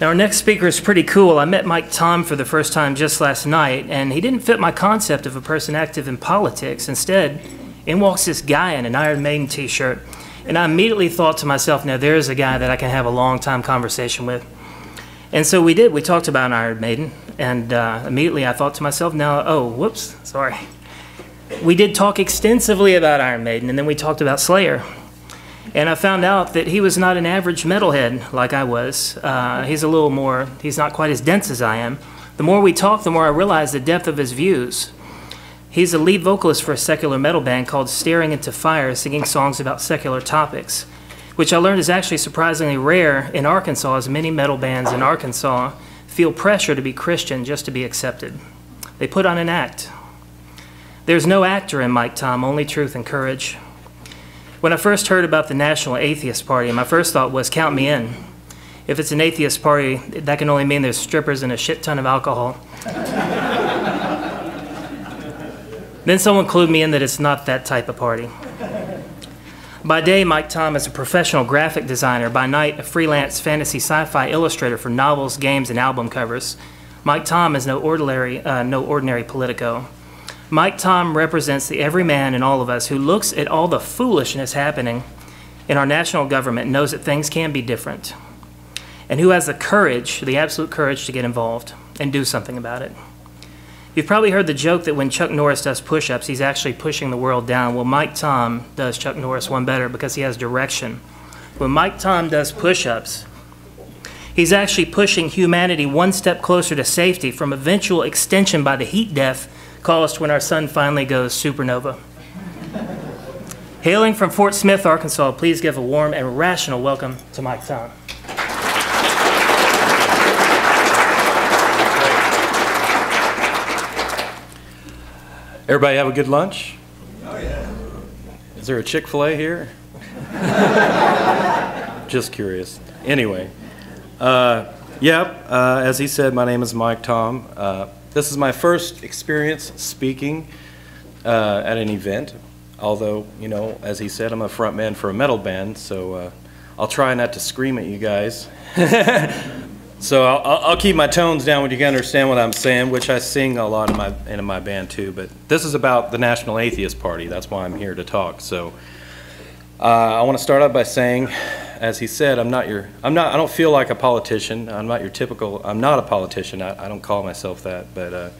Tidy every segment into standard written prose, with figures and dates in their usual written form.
Now, our next speaker is pretty cool. I met Thom for the first time just last night, and he didn't fit my concept of a person active in politics. Instead, in walks this guy in an Iron Maiden t-shirt, and I immediately thought to myself, now there's a guy that I can have a long-time conversation with. And so we did. We talked about Iron Maiden, and immediately I thought to myself, now, oh, whoops, sorry. We did talk extensively about Iron Maiden, and then we talked about Slayer. And I found out that he was not an average metalhead like I was. He's not quite as dense as I am. The more we talked, the more I realized the depth of his views. He's the lead vocalist for a secular metal band called Staring Into Fire, singing songs about secular topics, which I learned is actually surprisingly rare in Arkansas, as many metal bands in Arkansas feel pressure to be Christian just to be accepted. They put on an act. There's no actor in Thom, only truth and courage. When I first heard about the National Atheist Party, my first thought was, count me in. If it's an atheist party, that can only mean there's strippers and a shit ton of alcohol. Then someone clued me in that it's not that type of party. By day, Thom is a professional graphic designer. By night, a freelance fantasy sci-fi illustrator for novels, games, and album covers. Thom is no ordinary politico. Thom represents the everyman in all of us who looks at all the foolishness happening in our national government and knows that things can be different, and who has the courage, the absolute courage, to get involved and do something about it. You've probably heard the joke that when Chuck Norris does push-ups, he's actually pushing the world down. Well, Thom does Chuck Norris one better because he has direction. When Thom does push-ups, he's actually pushing humanity one step closer to safety from eventual extinction by the heat death caused when our sun finally goes supernova. Hailing from Fort Smith, Arkansas, please give a warm and rational welcome to Thom. Everybody have a good lunch? Oh, yeah. Is there a Chick-fil-A here? Just curious. Anyway, as he said, my name is Thom. This is my first experience speaking at an event, although, you know, as he said, I'm a front man for a metal band, so I'll try not to scream at you guys. So I'll keep my tones down when you can understand what I'm saying, which I sing a lot in my band too, but this is about the National Atheist Party. That's why I'm here to talk. So I want to start out by saying, as he said, I don't feel like a politician. I'm not a politician. I don't call myself that, but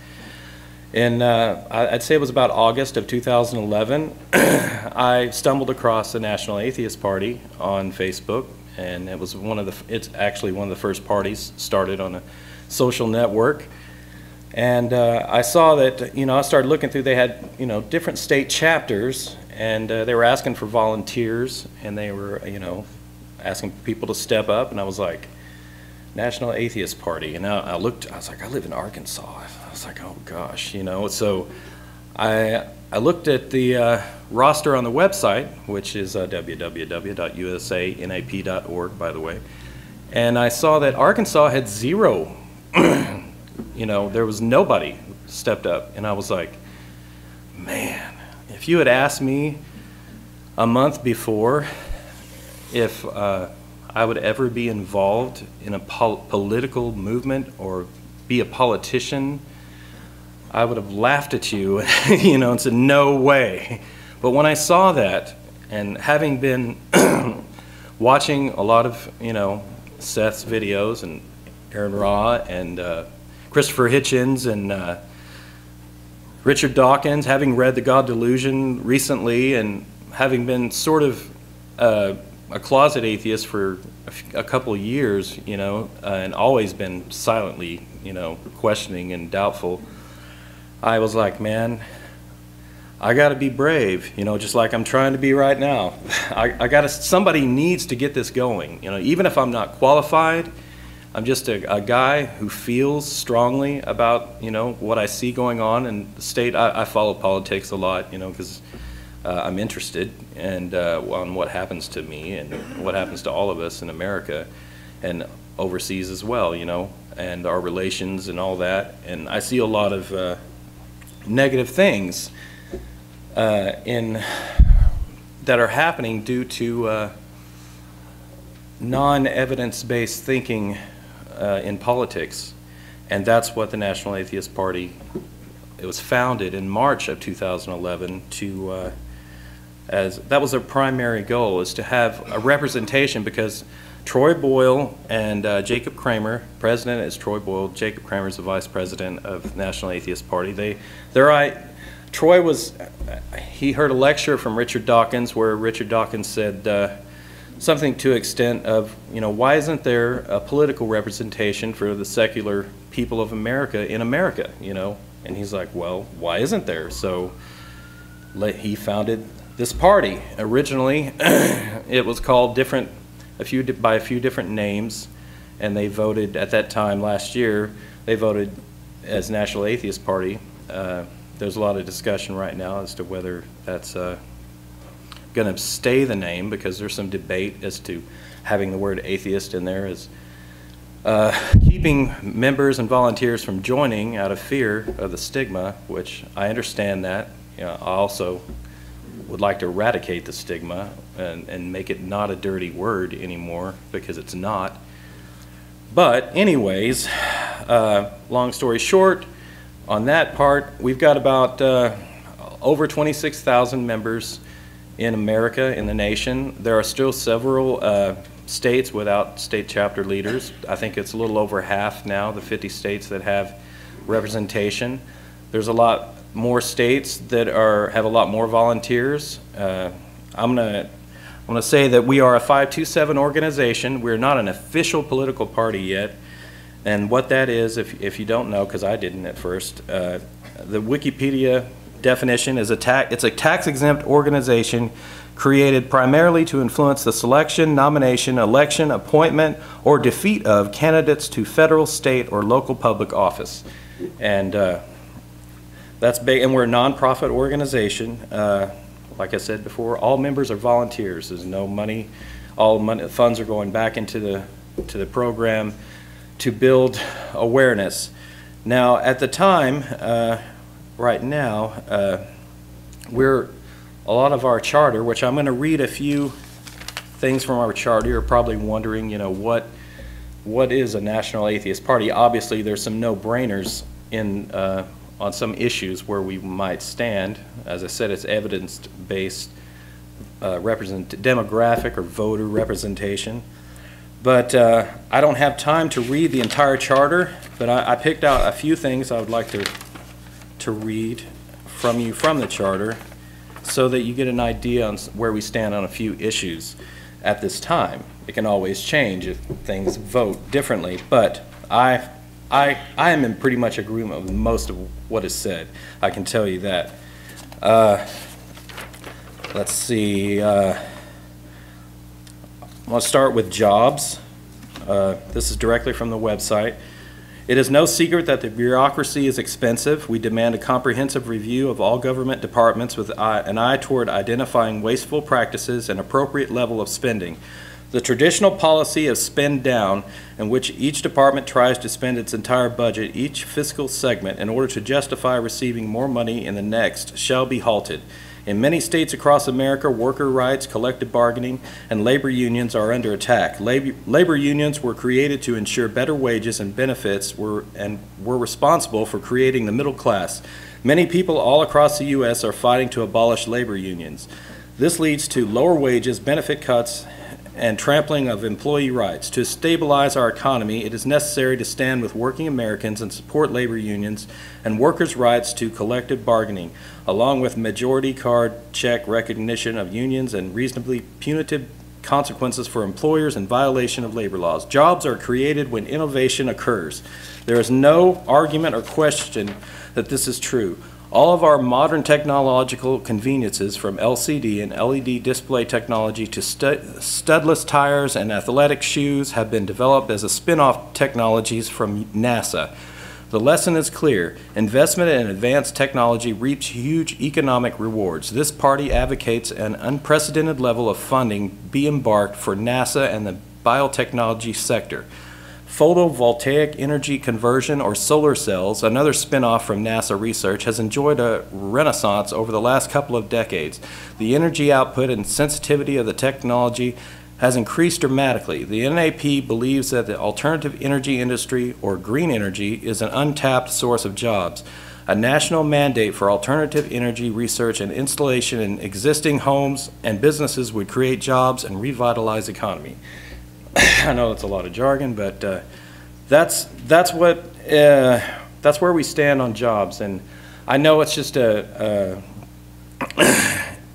I'd say it was about August of 2011, I stumbled across the National Atheist Party on Facebook, and it was it's actually one of the first parties started on a social network. And I saw that, you know, I started looking through, they had, you know, different state chapters, and they were asking for volunteers, and they were, you know, asking people to step up, and I was like, National Atheist Party. And I was like, I live in Arkansas. I was like, oh gosh, you know. So I looked at the roster on the website, which is www.usanap.org, by the way, and I saw that Arkansas had 0. You know, there was nobody stepped up, and I was like, man, if you had asked me a month before if I would ever be involved in a political movement or be a politician, I would have laughed at you, you know, and said, no way. But when I saw that, and having been watching a lot of, you know, Seth's videos and Aaron Raw and Christopher Hitchens and Richard Dawkins, having read The God Delusion recently, and having been sort of a closet atheist for a couple of years, you know, and always been silently, you know, questioning and doubtful, I was like, man, I got to be brave, you know, just like I'm trying to be right now. Somebody needs to get this going, you know, even if I'm not qualified. I'm just a guy who feels strongly about, you know, what I see going on in the state. I follow politics a lot, you know, because I'm interested on what happens to me and what happens to all of us in America and overseas as well, you know, and our relations and all that. And I see a lot of negative things that are happening due to non-evidence-based thinking in politics. And that's what the National Atheist Party, it was founded in March of 2011 to, that was their primary goal, is to have a representation, because Troy Boyle and Jacob Kramer, president is Troy Boyle, Jacob Kramer is the vice president of the National Atheist Party. Troy was, he heard a lecture from Richard Dawkins where Richard Dawkins said something to the extent of, why isn't there a political representation for the secular people of America in America, And he's like, well, why isn't there? So he founded this party. Originally, it was called by a few different names, and they voted at that time last year, they voted as National Atheist Party. There's a lot of discussion right now as to whether that's going to stay the name, because there's some debate as to having the word atheist in there as keeping members and volunteers from joining out of fear of the stigma, which I understand that. I also would like to eradicate the stigma and make it not a dirty word anymore, because it's not. But anyways, long story short, on that part, we've got about over 26,000 members in America, in the nation. There are still several states without state chapter leaders. I think it's a little over half now, the 50 states that have representation. There's a lot more states that have a lot more volunteers. I'm gonna say that we are a 527 organization. We're not an official political party yet. And what that is, if you don't know, because I didn't at first, the Wikipedia definition is it's a tax-exempt organization created primarily to influence the selection, nomination, election, appointment, or defeat of candidates to federal, state, or local public office. And that's big. And we're a nonprofit organization. Like I said before, all members are volunteers. There's no money. All funds are going back into the program to build awareness. Now, at the time, right now, a lot of our charter, which I'm going to read a few things from our charter. You're probably wondering, what is a National Atheist Party? Obviously, there's some no-brainers on some issues where we might stand. As I said, it's evidence-based demographic or voter representation. But I don't have time to read the entire charter, but I picked out a few things I would like to read from you from the charter so that you get an idea on where we stand on a few issues at this time. It can always change if things vote differently, but I am in pretty much agreement with most of what is said. I can tell you that. Let's see. I'm going to start with jobs. This is directly from the website. It is no secret that the bureaucracy is expensive. We demand a comprehensive review of all government departments with an eye toward identifying wasteful practices and appropriate level of spending. The traditional policy of spend down, in which each department tries to spend its entire budget, each fiscal segment, in order to justify receiving more money in the next, shall be halted. In many states across America, worker rights, collective bargaining, and labor unions are under attack. Labor unions were created to ensure better wages and benefits were responsible for creating the middle class. Many people all across the U.S. are fighting to abolish labor unions. This leads to lower wages, benefit cuts, and trampling of employee rights. To stabilize our economy, it is necessary to stand with working Americans and support labor unions and workers' rights to collective bargaining, along with majority card check recognition of unions and reasonably punitive consequences for employers in violation of labor laws. Jobs are created when innovation occurs. There is no argument or question that this is true. All of our modern technological conveniences, from LCD and LED display technology to studless tires and athletic shoes, have been developed as a spin-off technologies from NASA. The lesson is clear. Investment in advanced technology reaps huge economic rewards. This party advocates an unprecedented level of funding be embarked for NASA and the biotechnology sector. Photovoltaic energy conversion, or solar cells, another spin-off from NASA research, has enjoyed a renaissance over the last couple of decades. The energy output and sensitivity of the technology has increased dramatically. The NAP believes that the alternative energy industry, or green energy, is an untapped source of jobs. A national mandate for alternative energy research and installation in existing homes and businesses would create jobs and revitalize the economy. I know that's a lot of jargon, but that's where we stand on jobs. And I know it's just it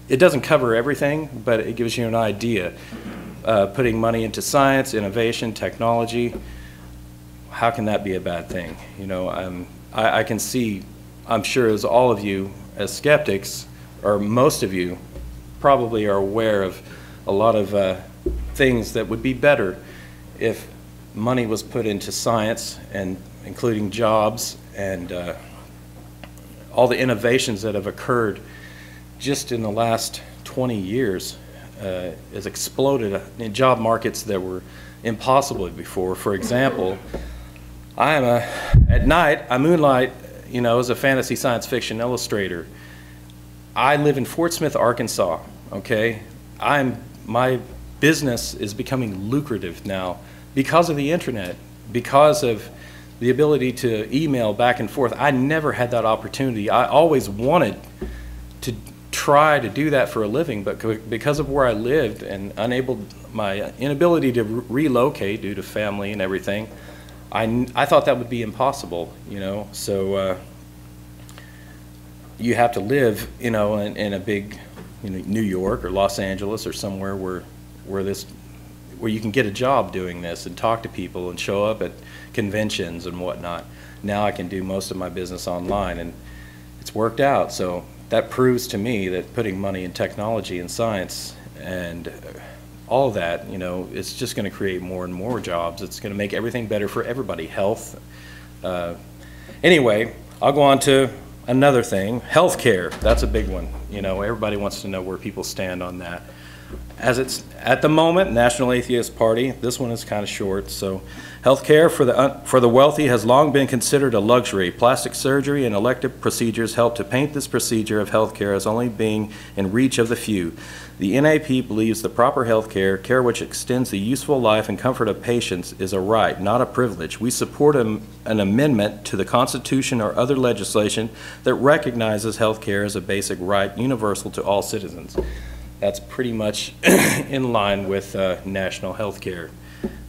doesn't cover everything, but it gives you an idea. Putting money into science, innovation, technology, how can that be a bad thing? You know, I can see, I'm sure as all of you as skeptics, or most of you probably are aware of a lot of things that would be better if money was put into science, and including jobs and all the innovations that have occurred just in the last 20 years. Has exploded in job markets that were impossible before. For example, at night, I moonlight, you know, as a fantasy science fiction illustrator. I live in Fort Smith, Arkansas, okay? My business is becoming lucrative now because of the internet, because of the ability to email back and forth. I never had that opportunity. I always wanted to try to do that for a living, but because of where I lived and my inability to relocate due to family and everything, I thought that would be impossible, you know. So you have to live, you know, in a big, you know, New York or Los Angeles or somewhere where you can get a job doing this and talk to people and show up at conventions and whatnot. Now I can do most of my business online, and it's worked out. So that proves to me that putting money in technology and science and all of that, you know, it's just going to create more and more jobs. It's going to make everything better for everybody. Health. Anyway, I'll go on to another thing. Healthcare. That's a big one. You know, everybody wants to know where people stand on that. As it's at the moment, National Atheist Party. This one is kind of short. So, healthcare for the wealthy has long been considered a luxury. Plastic surgery and elective procedures help to paint this procedure of healthcare as only being in reach of the few. The NAP believes the proper care which extends the useful life and comfort of patients, is a right, not a privilege. We support an amendment to the Constitution or other legislation that recognizes healthcare as a basic right, universal to all citizens. That's pretty much in line with national health care.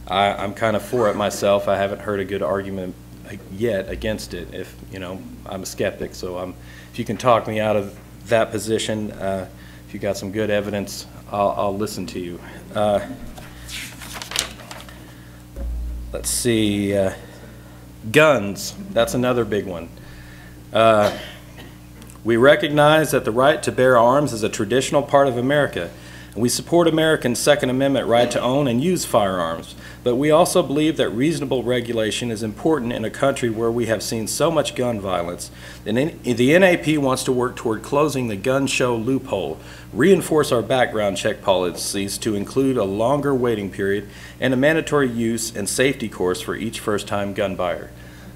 I'm kind of for it myself. I haven't heard a good argument yet against it. If, you know, I'm a skeptic, so if you can talk me out of that position, if you got some good evidence, I'll listen to you. Let's see, guns, that's another big one. We recognize that the right to bear arms is a traditional part of America, and we support Americans' Second Amendment right to own and use firearms. But we also believe that reasonable regulation is important in a country where we have seen so much gun violence. The NAP wants to work toward closing the gun show loophole, reinforce our background check policies to include a longer waiting period, and a mandatory use and safety course for each first-time gun buyer.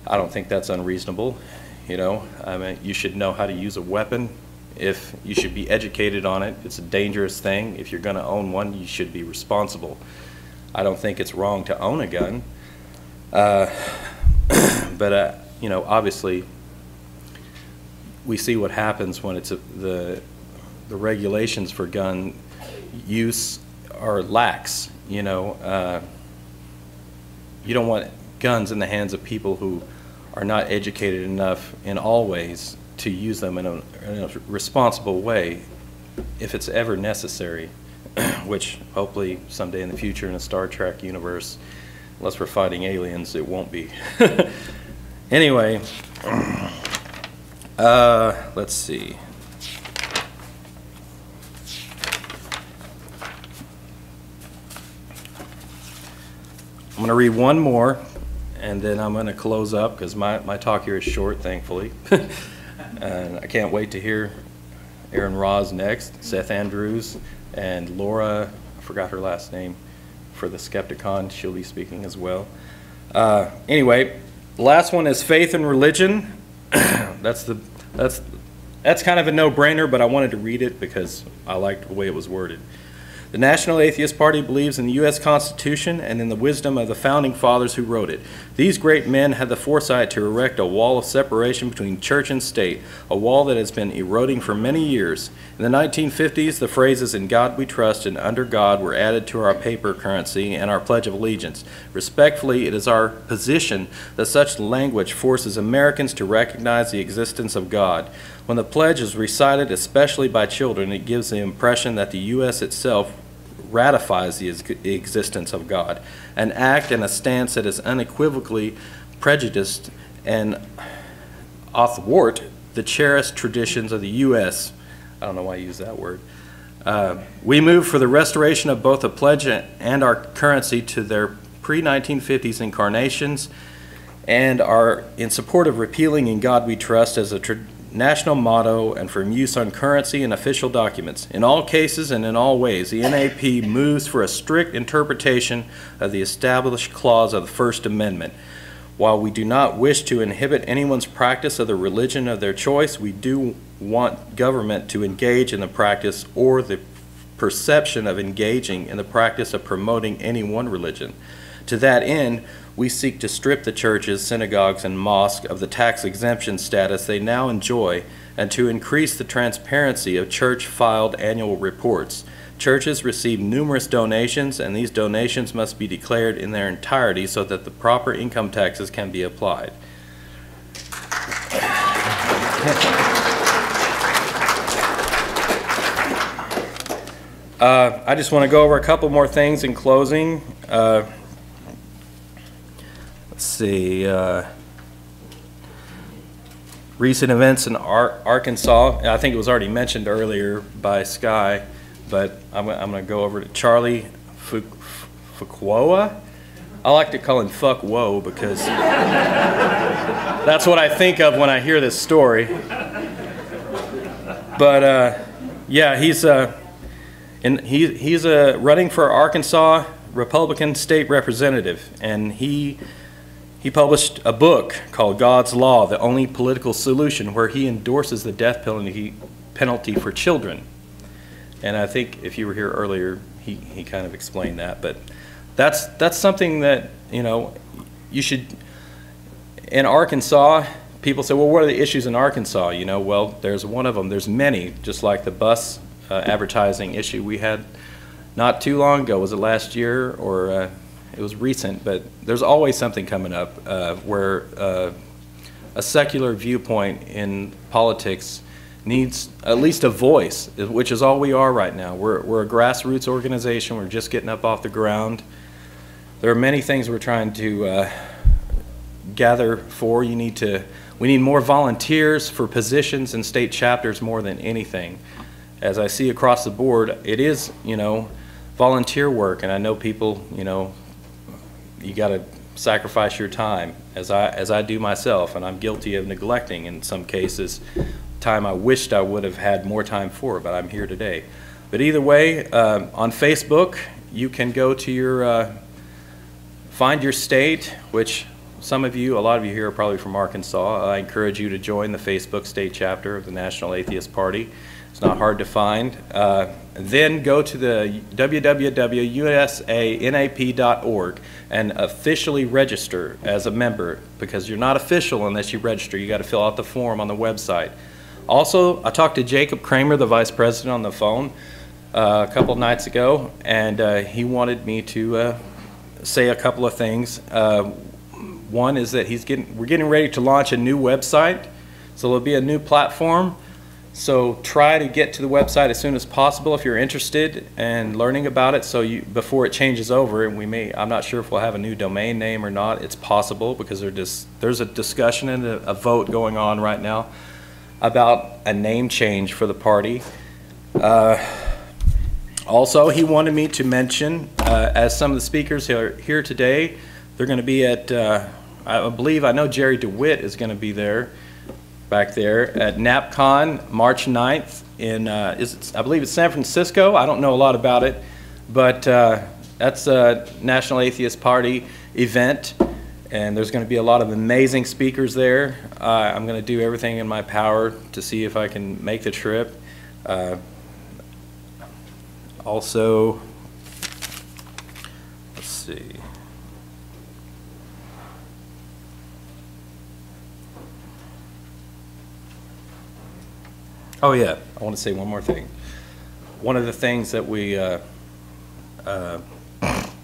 I don't think that's unreasonable. You know, I mean, you should know how to use a weapon. If you should be educated on it, it's a dangerous thing. If you're going to own one, you should be responsible. I don't think it's wrong to own a gun. But you know, obviously, we see what happens when it's the regulations for gun use are lax. You know, you don't want guns in the hands of people who are not educated enough in all ways to use them in a responsible way if it's ever necessary, which hopefully someday in the future in a Star Trek universe, unless we're fighting aliens, it won't be. Anyway, let's see. I'm going to read one more, and then I'm going to close up because my talk here is short, thankfully. And I can't wait to hear Aaron Ross next, Seth Andrews, and Laura, I forgot her last name, for the Skepticon. She'll be speaking as well. Anyway, the last one is faith and religion. That's kind of a no-brainer, but I wanted to read it because I liked the way it was worded. The National Atheist Party believes in the U.S. Constitution and in the wisdom of the founding fathers who wrote it. These great men had the foresight to erect a wall of separation between church and state, a wall that has been eroding for many years. In the 1950s, the phrases "In God We Trust" and "Under God" were added to our paper currency and our Pledge of Allegiance. Respectfully, it is our position that such language forces Americans to recognize the existence of God. When the pledge is recited, especially by children, it gives the impression that the U.S. itself ratifies the existence of God, an act and a stance that is unequivocally prejudiced and athwart the cherished traditions of the U.S. I don't know why I use that word. We move for the restoration of both the pledge and our currency to their pre-1950s incarnations and are in support of repealing "In God We Trust" as a national motto and from use on currency and official documents. In all cases and in all ways, the NAP moves for a strict interpretation of the established clause of the First Amendment. While we do not wish to inhibit anyone's practice of the religion of their choice, we do want government to engage in the practice or the perception of engaging in the practice of promoting any one religion. To that end, we seek to strip the churches, synagogues, and mosques of the tax exemption status they now enjoy and to increase the transparency of church-filed annual reports. Churches receive numerous donations, and these donations must be declared in their entirety so that the proper income taxes can be applied. I just want to go over a couple more things in closing. Let's see. Recent events in Arkansas. I think it was already mentioned earlier by Sky, but I'm going to go over to Charlie Fuqua. I like to call him Fuck Whoa because that's what I think of when I hear this story. But yeah, he's running for Arkansas Republican state representative, and he published a book called God's Law, the Only Political Solution, where he endorses the death penalty for children. And I think if you were here earlier, he kind of explained that. But that's something that, you know, you should, in Arkansas, people say, well, what are the issues in Arkansas? You know, well, there's one of them. There's many, just like the bus advertising issue we had not too long ago. Was it last year or it was recent? But there's always something coming up where a secular viewpoint in politics needs at least a voice, which is all we are right now. We're a grassroots organization. We're just getting up off the ground. There are many things we're trying to gather for. We need more volunteers for positions in state chapters more than anything. As I see across the board, it is, you know, volunteer work, and I know people, you know, you got to sacrifice your time, as I do myself, and I'm guilty of neglecting in some cases time I wished I would have had more time for, but I'm here today. But either way, on Facebook, you can go to your find your state, which some of you, a lot of you here are probably from Arkansas. I encourage you to join the Facebook state chapter of the National Atheist Party. It's not hard to find. Then go to the www.usanap.org and officially register as a member, because you're not official unless you register. You got to fill out the form on the website. Also, I talked to Jacob Kramer, the vice president, on the phone a couple of nights ago, and he wanted me to say a couple of things. One is that we're getting ready to launch a new website, so there'll be a new platform. So try to get to the website as soon as possible if you're interested in learning about it, so before it changes over. And I'm not sure if we'll have a new domain name or not. It's possible, because there's a discussion and a vote going on right now about a name change for the party. Also, he wanted me to mention, as some of the speakers who are here today, they're going to be at, I know Jerry DeWitt is going to be there, back there, at NapCon, March 9th in, I believe it's San Francisco. I don't know a lot about it, but that's a National Atheist Party event, and there's going to be a lot of amazing speakers there. I'm going to do everything in my power to see if I can make the trip. Also, see. Oh yeah, I want to say one more thing. One of the things that we, one of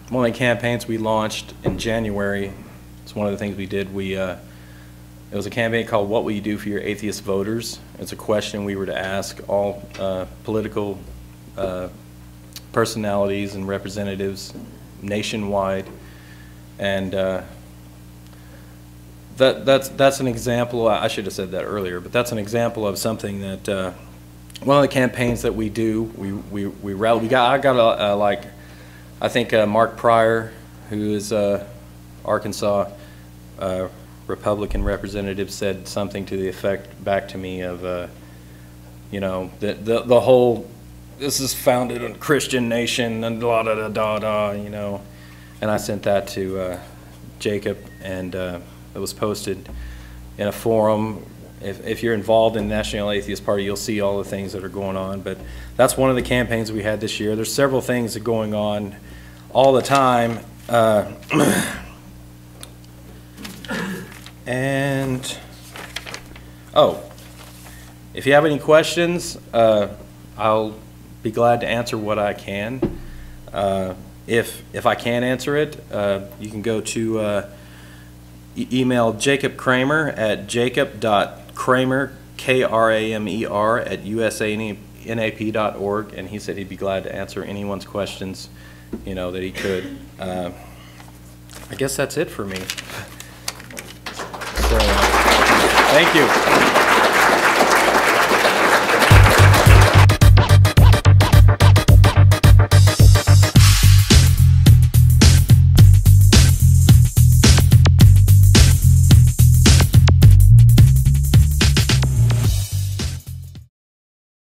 the campaigns we launched in January, it's one of the things we did, it was a campaign called What Will You Do for Your Atheist Voters? It's a question we were to ask all political personalities and representatives nationwide. And that's an example, I should have said that earlier, but that's an example of something that, one of the campaigns that we do, we rally, I got like, I think Mark Pryor, who is Arkansas Republican representative, said something to the effect back to me of, you know, the whole, this is founded on Christian nation and da da da da da, you know, and I sent that to Jacob, and it was posted in a forum. If you're involved in the National Atheist Party, you'll see all the things that are going on. But that's one of the campaigns we had this year. There's several things that are going on all the time. And, oh, if you have any questions, I'll be glad to answer what I can. If I can't answer it, you can go to email Jacob Kramer at jacob.kramer, Kramer, at usanap.org, and he said he'd be glad to answer anyone's questions, you know, that he could. I guess that's it for me. So, thank you.